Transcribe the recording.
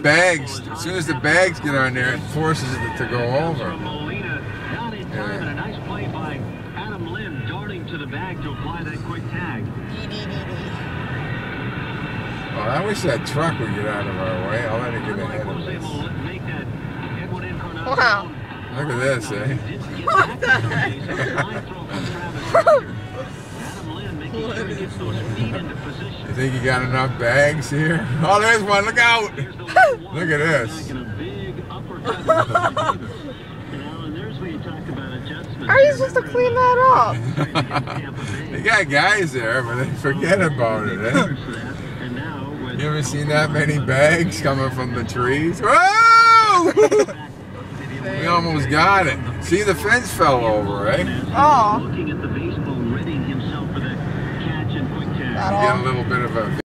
bags, as soon as the bags get on there, it forces it to go over. And a nice play by Adam Lynn, darting to the bag to apply that quick tag. Oh, I wish that truck would get out of our way. I'll let it get ahead of us. Wow. Look at this, eh? What the heck? You think you got enough bags here? Oh, there's one. Look out. Look at this. How are you supposed to clean that up? They got guys there, but they forget about it, eh? You ever seen that many bags coming from the trees? Whoa! We almost got it. See, the fence fell over, eh? Oh. You get a little bit of a